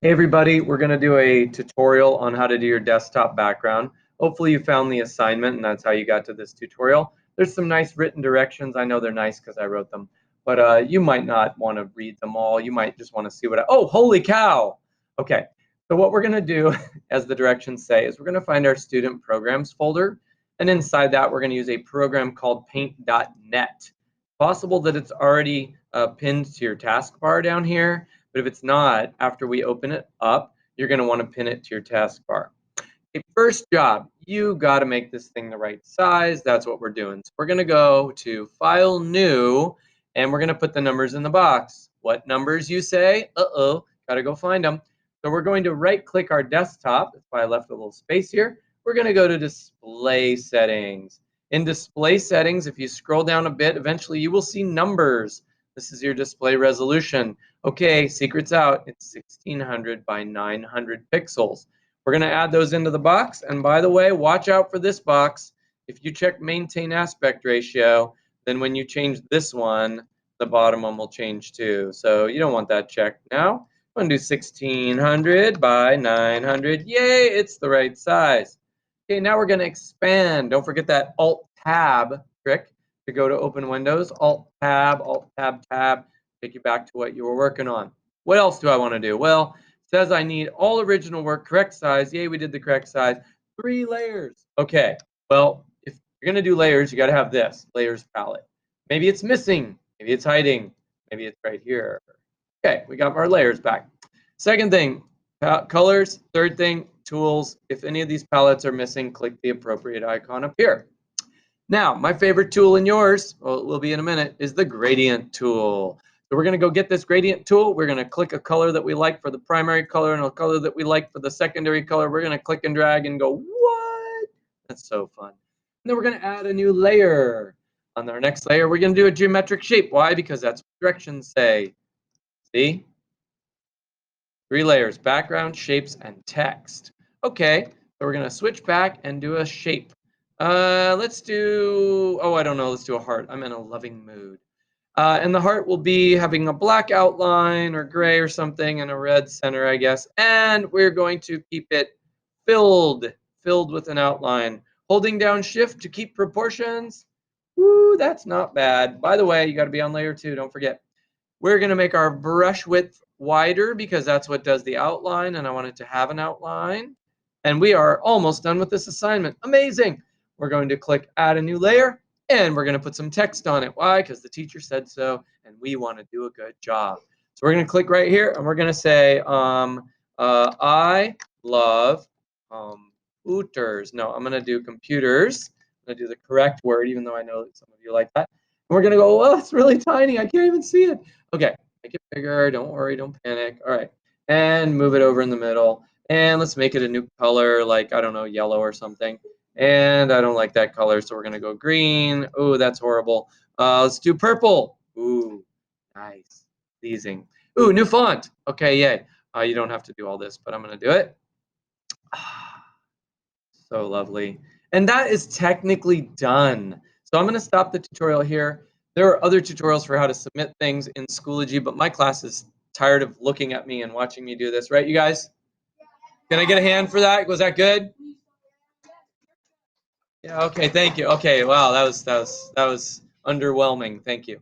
Hey everybody, we're going to do a tutorial on how to do your desktop background. Hopefully you found the assignment and that's how you got to this tutorial. There's some nice written directions. I know they're nice because I wrote them, but you might not want to read them all. You might just want to see oh, holy cow! Okay, so what we're going to do, as the directions say, is we're going to find our student programs folder, and inside that we're going to use a program called paint.net. Possible that it's already pinned to your taskbar down here. But if it's not, after we open it up, you're going to want to pin it to your taskbar. Okay, first job, you got to make this thing the right size. That's what we're doing. So we're going to go to File, New, and we're going to put the numbers in the box. What numbers, you say? Uh-oh, got to go find them. So we're going to right-click our desktop. That's why I left a little space here. We're going to go to Display Settings. In Display Settings, if you scroll down a bit, eventually you will see numbers. This is your display resolution. Okay, secret's out. It's 1600 by 900 pixels. We're going to add those into the box. And by the way, watch out for this box. If you check maintain aspect ratio, then when you change this one, the bottom one will change too. So you don't want that checked now. I'm going to do 1600 by 900. Yay, it's the right size. Okay, now we're going to expand. Don't forget that Alt-Tab trick to go to open Windows. Alt-Tab, Alt-Tab, Tab. Take you back to what you were working on. What else do I want to do? Well, it says I need all original work, correct size. Yay, we did the correct size. 3 layers. Okay, well, if you're going to do layers, you got to have this, layers palette. Maybe it's missing. Maybe it's hiding. Maybe it's right here. Okay, we got our layers back. Second thing, colors. Third thing, tools. If any of these palettes are missing, click the appropriate icon up here. Now, my favorite tool in yours, well, it will be in a minute, is the gradient tool. So we're going to go get this gradient tool. We're going to click a color that we like for the primary color and a color that we like for the secondary color. We're going to click and drag and go, what? That's so fun. And then we're going to add a new layer. On our next layer, we're going to do a geometric shape. Why? Because that's what directions say. See? 3 layers, background, shapes, and text. Okay, so we're going to switch back and do a shape. Let's do, oh, I don't know, let's do a heart. I'm in a loving mood. And the heart will be having a black outline or gray or something and a red center, I guess. And we're going to keep it filled with an outline. Holding down shift to keep proportions. Woo, that's not bad. By the way, you got to be on layer 2, don't forget. We're going to make our brush width wider because that's what does the outline, and I want it to have an outline. And we are almost done with this assignment. Amazing. We're going to click add a new layer, and we're going to put some text on it. Why? Because the teacher said so, and we want to do a good job. So we're going to click right here, and we're going to say, I love computers. No, I'm going to do computers. I'm going to do the correct word, even though I know that some of you like that. And we're going to go, well, it's really tiny. I can't even see it. Okay, make it bigger. Don't worry. Don't panic. All right. And move it over in the middle. And let's make it a new color, like, I don't know, yellow or something. And I don't like that color, so we're going to go green. Oh, that's horrible. Let's do purple. Ooh, nice. Pleasing. Ooh, new font. Okay, yay. You don't have to do all this, but I'm going to do it. So lovely. And that is technically done. So I'm going to stop the tutorial here. There are other tutorials for how to submit things in Schoology, but my class is tired of looking at me and watching me do this, right, you guys? Can I get a hand for that? Was that good? Yeah, okay, thank you. Okay, wow, that was underwhelming. Thank you.